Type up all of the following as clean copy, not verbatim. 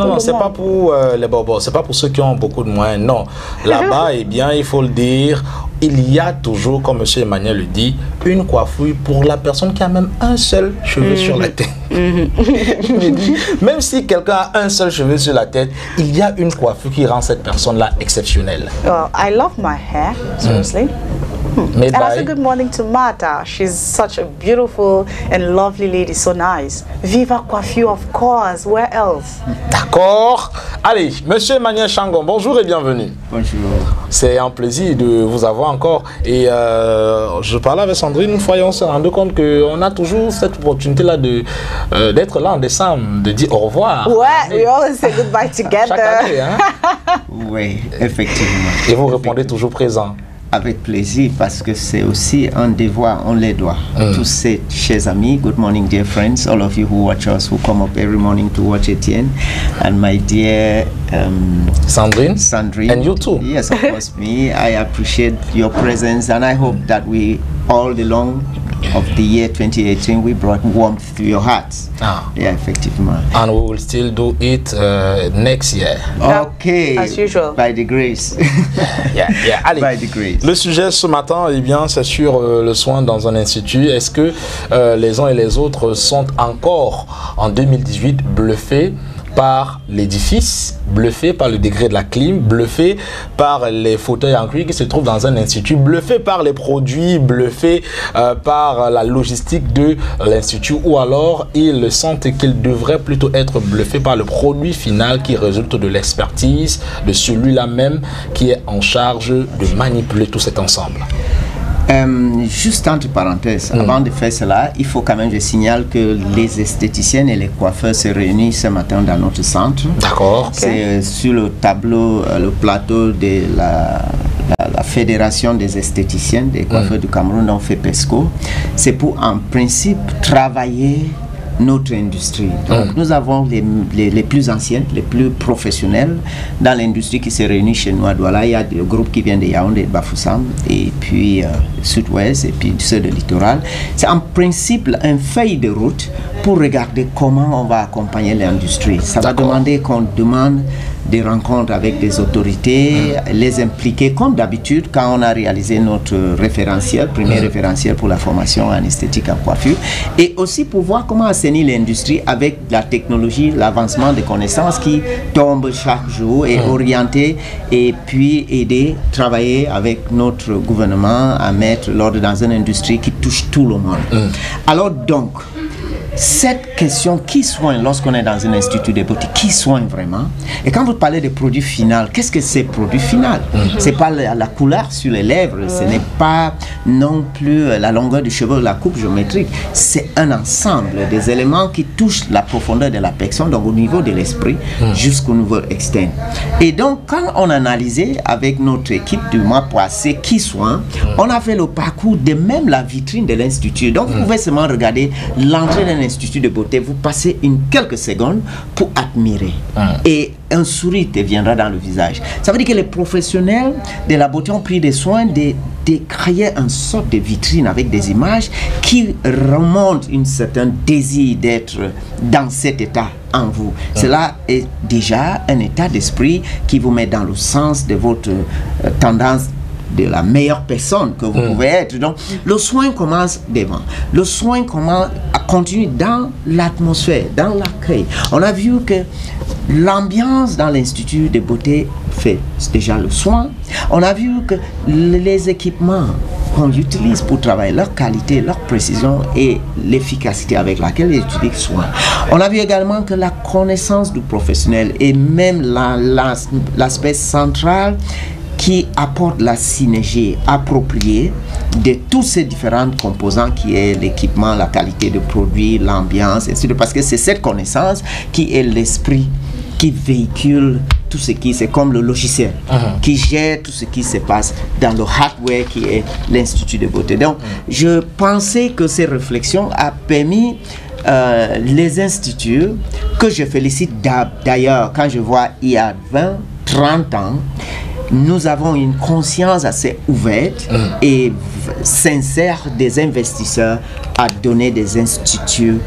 Non, c'est pas pour les bobos, c'est pas pour ceux qui ont beaucoup de moyens, non. Là-bas, eh bien, il faut le dire, il y a toujours, comme M. Emmanuel le dit, une coiffure pour la personne qui a même un seul cheveu sur la tête. Même si quelqu'un a un seul cheveu sur la tête, il y a une coiffure qui rend cette personne-là exceptionnelle. I love my hair, seriously. And I say good morning to Martha. She's such a beautiful and lovely lady, so nice. Viva Coiffure, of course. Where else? D'accord. Allez, Monsieur Emmanuel Changon, bonjour et bienvenue. Bonjour. C'est un plaisir de vous avoir encore. Et je parlais avec Sandrine une fois et on s'est rendu compte qu'on a toujours cette opportunité-là d'être là en décembre, de dire au revoir. Ouais, we always say goodbye together. Chaque année, hein? Oui, effectivement. Et vous répondez toujours présent. Avec plaisir, parce que c'est aussi un devoir, on les doit. Tous ces chers amis, good morning dear friends, all of you who watch us, who come up every morning to watch Etienne, and my dear Sandrine, and you too. Yes, of course, me. I appreciate your presence, and I hope that we, all along of the year 2018, we brought warmth to your hearts. Yeah, effectivement. And we will still do it next year. Okay. As usual. By the grace. Yeah. Allez. By the grace. Le sujet ce matin, eh bien, c'est sur le soin dans un institut. Est-ce que les uns et les autres sont encore en 2018 bluffés par l'édifice, bluffé par le degré de la clim, bluffé par les fauteuils en cuir qui se trouvent dans un institut, bluffé par les produits, bluffé par la logistique de l'institut, ou alors ils sentent qu'ils devraient plutôt être bluffés par le produit final qui résulte de l'expertise de celui-là même qui est en charge de manipuler tout cet ensemble. Juste entre parenthèses, avant de faire cela, il faut quand même, je signale que les esthéticiennes et les coiffeurs se réunissent ce matin dans notre centre. D'accord. C'est sur le tableau, le plateau de la Fédération des esthéticiennes, des coiffeurs du Cameroun, on fait PESCO. C'est pour, en principe, travailler notre industrie. Donc, nous avons les plus anciennes, les plus professionnels dans l'industrie qui se réunissent chez nous à Douala. Il y a des groupes qui viennent de Yaoundé, de Bafoussam, et puis Sud-Ouest, et puis ceux de Littoral. C'est en principe un feuille de route pour regarder comment on va accompagner l'industrie. Ça va demander qu'on demande des rencontres avec des autorités, les impliquer comme d'habitude quand on a réalisé notre référentiel, premier référentiel pour la formation en esthétique en coiffure, et aussi pour voir comment assainir l'industrie avec la technologie, l'avancement des connaissances qui tombent chaque jour, et orienter et puis aider, travailler avec notre gouvernement à mettre l'ordre dans une industrie qui touche tout le monde. Alors donc, cette question, qui soigne lorsqu'on est dans un institut de beauté, qui soigne vraiment? Et quand vous parlez de produit final, qu'est-ce que c'est produit final? C'est pas la couleur sur les lèvres, ce n'est pas non plus la longueur du cheveu, la coupe géométrique. C'est un ensemble des éléments qui touchent la profondeur de la personne, donc au niveau de l'esprit jusqu'au niveau externe. Et donc, quand on analysait avec notre équipe du mois passé qui soigne, on a fait le parcours de même la vitrine de l'institut. Donc, vous pouvez seulement regarder l'entrée d'un institut de beauté, vous passez quelques secondes pour admirer. Et un sourire te viendra dans le visage. Ça veut dire que les professionnels de la beauté ont pris des soins de créer une sorte de vitrine avec des images qui remontent un certain désir d'être dans cet état en vous. Cela est déjà un état d'esprit qui vous met dans le sens de votre tendance de la meilleure personne que vous pouvez être. Donc, le soin commence devant. Le soin continue dans l'atmosphère, dans l'accueil. On a vu que l'ambiance dans l'institut de beauté fait déjà le soin. On a vu que les équipements qu'on utilise pour travailler, leur qualité, leur précision et l'efficacité avec laquelle les étudiants soignent. On a vu également que la connaissance du professionnel et même l'aspect central qui apporte la synergie appropriée de tous ces différents composants qui est l'équipement, la qualité de produit, l'ambiance, et cetera. Parce que c'est cette connaissance qui est l'esprit qui véhicule tout ce qui, c'est comme le logiciel, qui gère tout ce qui se passe dans le hardware qui est l'Institut de beauté. Donc, je pensais que ces réflexions a permis les instituts, que je félicite d'ailleurs quand je vois il y a 20, 30 ans, nous avons une conscience assez ouverte et sincère des investisseurs à donner des instituts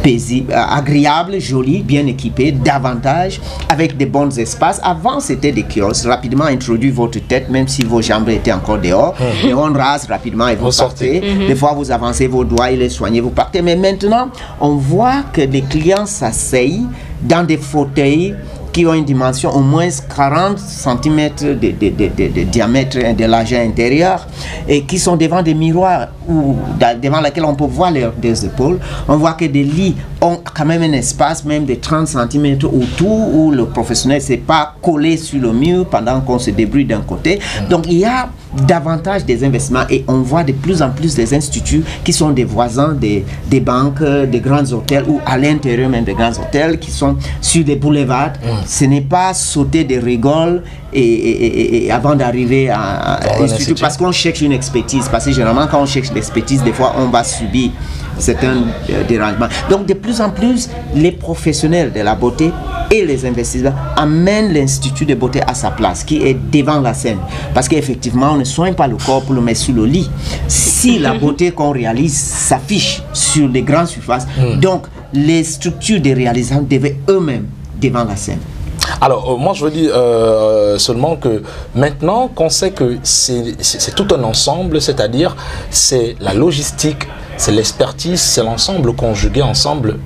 paisible, agréable, joli, bien équipé, davantage, avec des bons espaces. Avant, c'était des kiosques, rapidement introduit votre tête, même si vos jambes étaient encore dehors, et on rase rapidement et vous partez. Des fois, vous avancez vos doigts, il est soigné, vous partez. Mais maintenant, on voit que les clients s'asseyent dans des fauteuils qui ont une dimension au moins 40 cm de diamètre et de largeur intérieure et qui sont devant des miroirs ou devant lesquels on peut voir leurs épaules. On voit que des lits ont quand même un espace même de 30 cm autour où le professionnel ne s'est pas collé sur le mur pendant qu'on se débrouille d'un côté. Donc il y a davantage des investissements et on voit de plus en plus des instituts qui sont des voisins des banques, des grands hôtels ou à l'intérieur même des grands hôtels qui sont sur des boulevards. Ce n'est pas sauter des rigoles et avant d'arriver à l'institut parce qu'on cherche une expertise. Parce que généralement quand on cherche l'expertise, des fois on va subir certains dérangements. Donc de plus en plus, les professionnels de la beauté et les investisseurs amènent l'institut de beauté à sa place, qui est devant la scène. Parce qu'effectivement, on ne soigne pas le corps pour le mettre sur le lit. Si la beauté qu'on réalise s'affiche sur les grandes surfaces, donc les structures de réalisation devaient eux-mêmes devant la scène. Alors, moi je veux dire seulement que maintenant qu'on sait que c'est tout un ensemble, c'est-à-dire c'est la logistique, c'est l'expertise, c'est l'ensemble conjugué ensemble.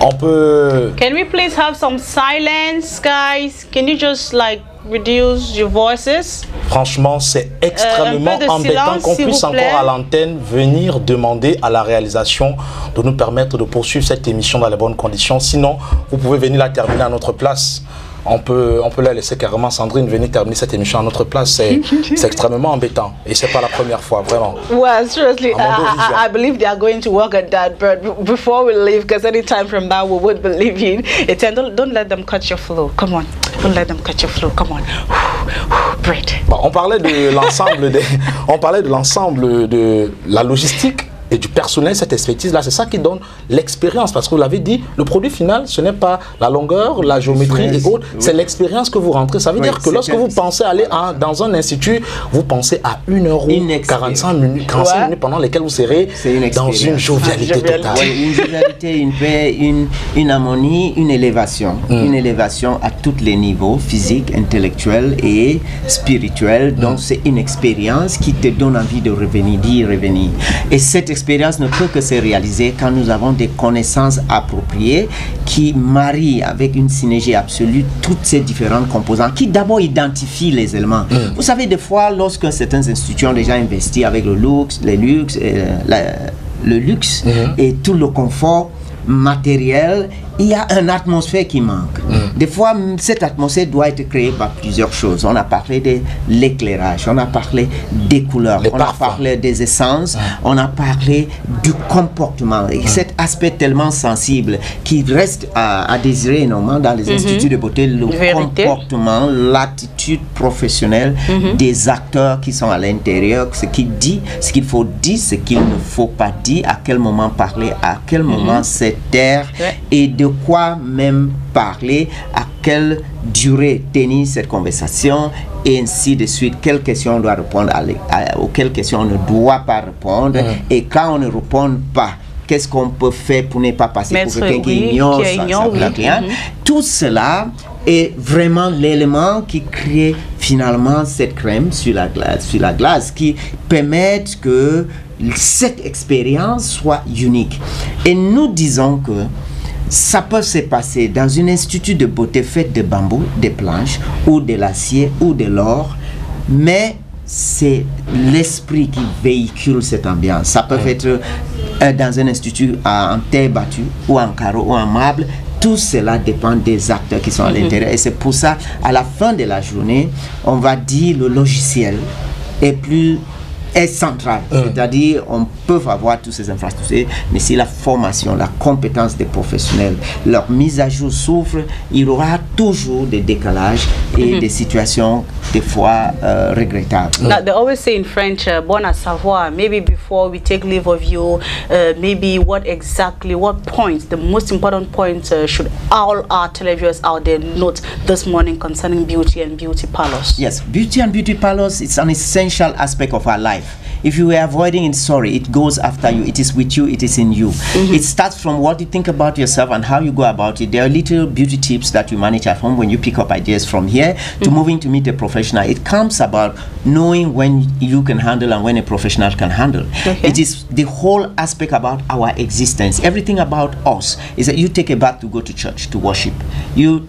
On peut... Can we please have some silence, guys? Can you just like reduce your voices? Franchement, c'est extrêmement embêtant qu'on puisse encore à l'antenne venir demander à la réalisation de nous permettre de poursuivre cette émission dans les bonnes conditions. Sinon, vous pouvez venir la terminer à notre place. On peut la laisser carrément, Sandrine, venir terminer cette émission à notre place. C'est extrêmement embêtant. Et c'est pas la première fois, vraiment. Well, seriously, I believe they are going to work at that. But before we leave, because any time from now we would believe in it, don't let them cut your flow. Come on. Don't let them cut your flow. Come on. Breathe. Bon, on parlait de l'ensemble de la logistique et du personnel, cette expertise-là, c'est ça qui donne l'expérience. Parce que vous l'avez dit, le produit final, ce n'est pas la longueur, la géométrie et autres, c'est l'expérience que vous rentrez. Ça veut dire que lorsque vous pensez aller dans un institut, vous pensez à 1 heure 45 minutes, 45 minutes pendant lesquelles vous serez dans une jovialité totale. Une jovialité, une paix, une harmonie, une élévation. Une élévation à tous les niveaux, physique, intellectuel et spirituel. Donc c'est une expérience qui te donne envie de revenir, d'y revenir. Et cette expérience ne peut que se réaliser quand nous avons des connaissances appropriées qui marient avec une synergie absolue toutes ces différentes composants qui d'abord identifient les éléments. Vous savez, des fois, lorsque certaines institutions ont déjà investi avec le luxe et tout le confort matériel, il y a une atmosphère qui manque. Des fois, cette atmosphère doit être créée par plusieurs choses. On a parlé de l'éclairage, on a parlé des couleurs, on a parlé des essences, on a parlé du comportement. Et cet aspect tellement sensible qui reste à désirer énormément dans les instituts de beauté, le comportement, l'attitude professionnelle des acteurs qui sont à l'intérieur, ce qu'il faut dire, ce qu'il ne faut pas dire, à quel moment parler, à quel moment se taire et de quoi même parler, à quelle durée tenir cette conversation et ainsi de suite, quelles questions on doit répondre, auxquelles questions on ne doit pas répondre et quand on ne répond pas, qu'est-ce qu'on peut faire pour ne pas passer pour quelqu'un qui ignore sa cliente. Tout cela est vraiment l'élément qui crée finalement cette crème sur la glace qui permet que cette expérience soit unique. Et nous disons que ça peut se passer dans un institut de beauté fait de bambou, des planches ou de l'acier ou de l'or, mais c'est l'esprit qui véhicule cette ambiance. Ça peut être dans un institut en terre battue ou en carreau ou en marbre. Tout cela dépend des acteurs qui sont à l'intérieur. Et c'est pour ça, à la fin de la journée, on va dire le logiciel est central. C'est-à-dire, on peut avoir toutes ces infrastructures, mais si la formation, la compétence des professionnels, leur mise à jour souffre, il y aura toujours des décalages et des situations, des fois, regrettables. Now, they always say in French, bon à savoir, maybe before we take leave of you, maybe what points, the most important points should all our televiewers out there note this morning concerning beauty and beauty parlors? Yes, beauty and beauty parlors, it's an essential aspect of our life. If you were avoiding it, sorry, it goes after you. It is with you, it is in you. It starts from what you think about yourself and how you go about it. There are little beauty tips that you manage at home when you pick up ideas from here to moving to meet a professional. It comes about knowing when you can handle and when a professional can handle. It is the whole aspect about our existence. Everything about us is that you take a bath to go to church, to worship. You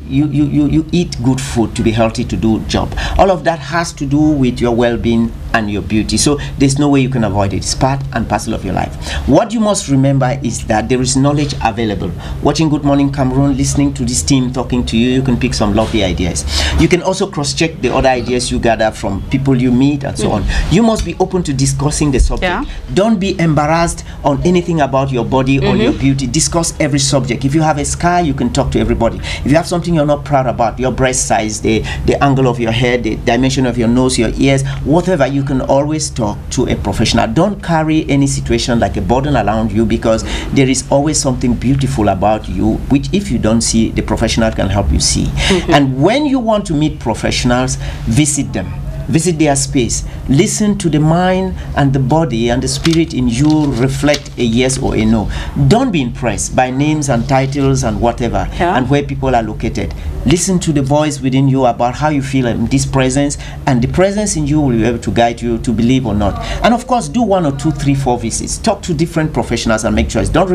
eat good food to be healthy, to do a job. All of that has to do with your well-being and your beauty. So there's no way you can avoid it. It's part and parcel of your life. What you must remember is that there is knowledge available. Watching Good Morning Cameroon, listening to this team talking to you, you can pick some lovely ideas. You can also cross-check the other ideas you gather from people you meet and so on. You must be open to discussing the subject. Don't be embarrassed on anything about your body or your beauty. Discuss every subject. If you have a scar, you can talk to everybody. If you have something you're not proud about, your breast size, the angle of your head, the dimension of your nose, your ears, whatever, you can always talk to a professional. Don't carry any situation like a burden around you, because there is always something beautiful about you, which if you don't see, the professional can help you see. And when you want to meet professionals, visit them. Visit their space. Listen to the mind and the body and the spirit in you reflect a yes or a no. Don't be impressed by names and titles and whatever and where people are located. Listen to the voice within you about how you feel in this presence, and the presence in you will be able to guide you to believe or not. And of course, do 1 or 2, 3, 4 visits. Talk to different professionals and make choice. Don't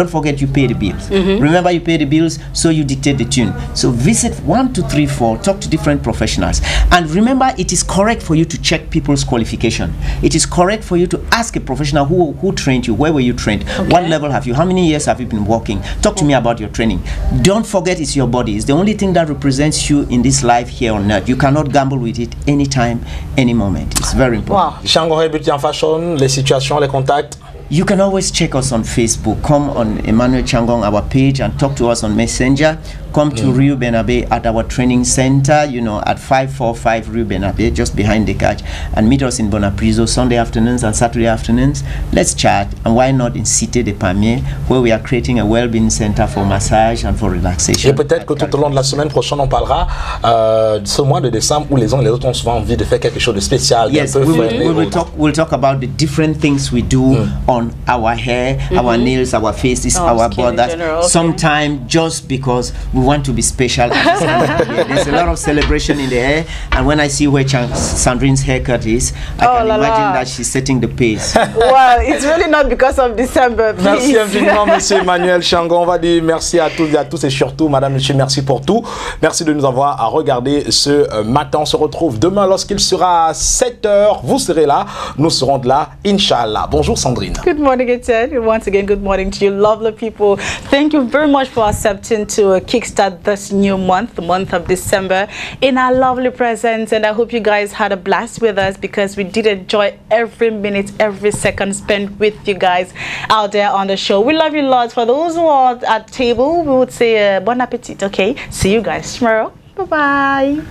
forget you pay the bills. Remember you pay the bills, so you dictate the tune. So visit 1, 2, 3, 4. Talk to different professionals, and remember, it is correct for you to check people's qualification. It is correct for you to ask a professional who trained you. Where were you trained? What level have you? How many years have you been working? Talk to me about your training. Don't forget, it's your body. It's the only thing that represents you in this life here on earth. You cannot gamble with it anytime, any moment. It's very important. Shangon Beauty and Fashion, les situations, les contacts. You can always check us on Facebook. Come on Emmanuel Changong, our page, and talk to us on Messenger. Come to Rio Benabe at our training center, you know, at 545 Rio Benabe, just behind the catch, and meet us in Bonapriso Sunday afternoons and Saturday afternoons. Let's chat, and why not in Cité de Pamiers, where we are creating a well-being center for massage and for relaxation. Et peut-être que tout au long de la semaine prochaine, on parlera de ce mois de décembre où les uns et les autres ont souvent envie de faire quelque chose de spécial. Yes, we'll talk about the different things we do on our hair, our nails, our faces, our borders. Sometimes just because we want to be special. There's a lot of celebration in the air, and when I see where Sandrine's haircut is, I can imagine that she's setting the pace. Well, it's really not because of December. Please. Merci infiniment, monsieur Emmanuel Shangon. On va dire merci à toutes et à tous, et surtout, madame, monsieur, merci pour tout. Merci de nous avoir à regarder ce matin. On se retrouve demain lorsqu'il sera 7h. Vous serez là, nous serons là, Inch'Allah. Bonjour Sandrine. Good morning, Etienne. Once again, good morning to you, lovely people. Thank you very much for accepting to kickstart this new month, the month of December, in our lovely presence. And I hope you guys had a blast with us, because we did enjoy every minute, every second spent with you guys out there on the show. We love you lots. For those who are at table, we would say bon appetit. Okay, see you guys tomorrow. Bye-bye.